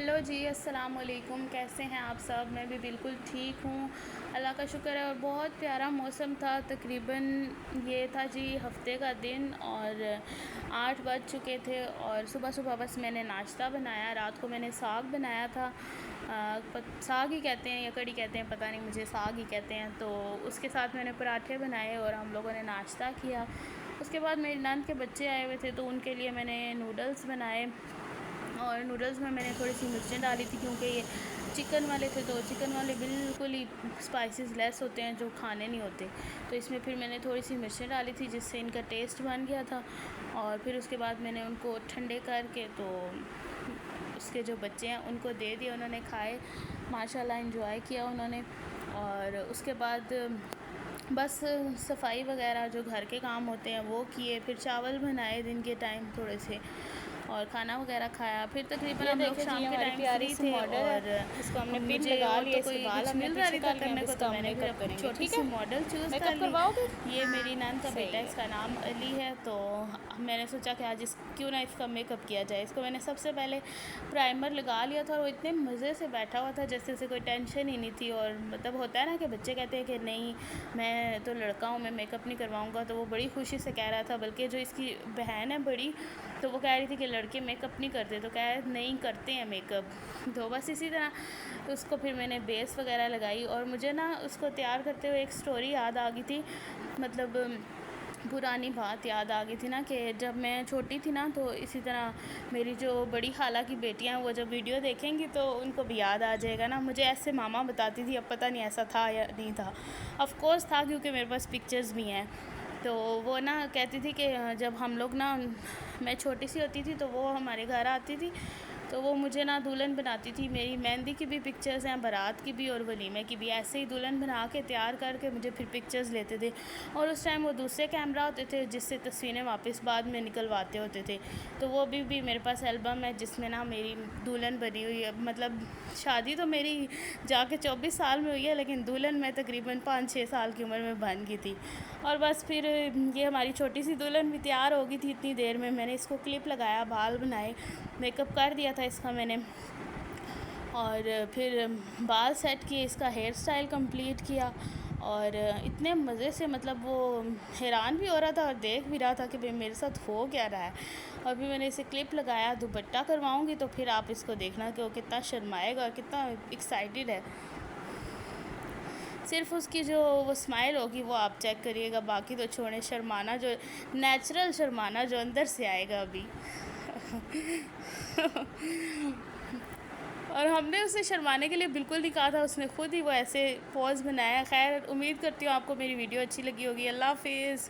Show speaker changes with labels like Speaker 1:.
Speaker 1: Hello जी, अस्सलाम वालेकुम। कैसे हैं आप सब? मैं भी बिल्कुल ठीक हूँ, अल्लाह का शुक्र है। और बहुत प्यारा मौसम था। तकरीबन ये था जी हफ्ते का दिन और 8 बज चुके थे और सुबह सुबह बस मैंने नाश्ता बनाया। रात को मैंने साग बनाया था। साग ही कहते हैं या कड़ी कहते हैं, पता नहीं, मुझे साग ही कहते हैं। तो उसके साथ मैंने पराठे बनाए और हम लोगों ने नाश्ता किया। उसके बाद मेरी नंद के बच्चे आए हुए थे तो उनके लिए मैंने नूडल्स बनाए और नूडल्स में मैंने थोड़ी सी मिर्चें डाली थी क्योंकि ये चिकन वाले थे। तो चिकन वाले बिल्कुल ही स्पाइसेस लेस होते हैं जो खाने नहीं होते, तो इसमें फिर मैंने थोड़ी सी मिर्चें डाली थी जिससे इनका टेस्ट बन गया था। और फिर उसके बाद मैंने उनको ठंडे करके तो उसके जो बच्चे हैं उनको दे दिए, उन्होंने खाए, माशाल्लाह एंजॉय किया उन्होंने। और उसके बाद बस सफाई वगैरह जो घर के काम होते हैं वो किए, फिर चावल बनाए दिन के टाइम थोड़े से और खाना वगैरह खाया। फिर तकरीबन
Speaker 2: ये
Speaker 1: हम लोग
Speaker 2: देखें जी,
Speaker 1: शाम के
Speaker 2: हमारी
Speaker 1: टाइम
Speaker 2: प्यारी
Speaker 1: फ्री
Speaker 2: सी
Speaker 1: थे
Speaker 2: मॉडल है।
Speaker 1: और
Speaker 2: इसको हमने पिन
Speaker 1: मुझे
Speaker 2: लगा
Speaker 1: और
Speaker 2: लिया,
Speaker 1: तो
Speaker 2: इसके
Speaker 1: कोई
Speaker 2: बाल
Speaker 1: कुछ
Speaker 2: हमने
Speaker 1: मिल रहा
Speaker 2: पीछे
Speaker 1: नहीं था
Speaker 2: कर लिए। अब
Speaker 1: करने को,
Speaker 2: इसका
Speaker 1: तो
Speaker 2: हम
Speaker 1: मैंने फिर
Speaker 2: मेकअप करेंगे,
Speaker 1: छोटी
Speaker 2: ठीक
Speaker 1: सी
Speaker 2: है।
Speaker 1: मॉडल चूज़ कर
Speaker 2: मेकअप
Speaker 1: ली।
Speaker 2: करवाओगे?
Speaker 1: ये मेरी नंद का
Speaker 2: सही
Speaker 1: बेटा है,
Speaker 2: है।
Speaker 1: इसका नाम अली है। तो मैंने सोचा कि आज क्यों ना इसका मेकअप किया जाए। इसको मैंने सबसे पहले प्राइमर लगा लिया था और वो इतने मज़े से बैठा हुआ था जैसे उसे कोई टेंशन ही नहीं थी। और मतलब होता है ना कि बच्चे कहते हैं कि नहीं मैं तो लड़का हूँ, मैं मेकअप नहीं करवाऊँगा, तो वो बड़ी खुशी से कह रहा था। बल्कि जो इसकी बहन है बड़ी, तो वो कह रही थी कि लड़के मेकअप नहीं करते, तो कह रहे नहीं करते हैं मेकअप। तो बस इसी तरह उसको फिर मैंने बेस वगैरह लगाई। और मुझे ना उसको तैयार करते हुए एक स्टोरी याद आ गई थी, मतलब पुरानी बात याद आ गई थी ना कि जब मैं छोटी थी ना, तो इसी तरह मेरी जो बड़ी खाला की बेटियां हैं वो जब वीडियो देखेंगी तो उनको भी याद आ जाएगा ना। मुझे ऐसे मामा बताती थी, अब पता नहीं ऐसा था या नहीं था। ऑफ़ कोर्स था क्योंकि मेरे पास पिक्चर्स भी हैं। तो वो ना कहती थी कि जब हम लोग ना, मैं छोटी सी होती थी तो वो हमारे घर आती थी, तो वो मुझे ना दुल्हन बनाती थी। मेरी मेहंदी की भी पिक्चर्स हैं, बारात की भी और वलीमे की भी। ऐसे ही दुल्हन बना के तैयार करके मुझे फिर पिक्चर्स लेते थे। और उस टाइम वो दूसरे कैमरा होते थे जिससे तस्वीरें वापस बाद में निकलवाते होते थे। तो वो भी मेरे पास एल्बम है जिसमें ना मेरी दुल्हन बनी हुई है। मतलब शादी तो मेरी जाके 24 साल में हुई है, लेकिन दुल्हन मैं तकरीबन 5-6 साल की उम्र में बन गई थी। और बस फिर ये हमारी छोटी सी दुल्हन भी तैयार हो गई थी इतनी देर में। मैंने इसको क्लिप लगाया, बाल बनाए, मेकअप कर दिया था इसका मैंने, और फिर बाल सेट किए, इसका हेयर स्टाइल कंप्लीट किया। और इतने मज़े से, मतलब वो हैरान भी हो रहा था और देख भी रहा था कि भाई मेरे साथ हो क्या रहा है। और फिर मैंने इसे क्लिप लगाया, दुपट्टा करवाऊंगी तो फिर आप इसको देखना कि वो कितना शर्माएगा और कितना एक्साइटेड है। सिर्फ उसकी जो वो स्माइल होगी वो आप चेक करिएगा, बाकी तो छोड़े। शर्माना जो नेचुरल शर्माना जो अंदर से आएगा अभी। और हमने उसे शर्माने के लिए बिल्कुल नहीं कहा था, उसने खुद ही वो ऐसे पॉज बनाया। खैर, उम्मीद करती हूँ आपको मेरी वीडियो अच्छी लगी होगी। अल्लाह हाफिज़।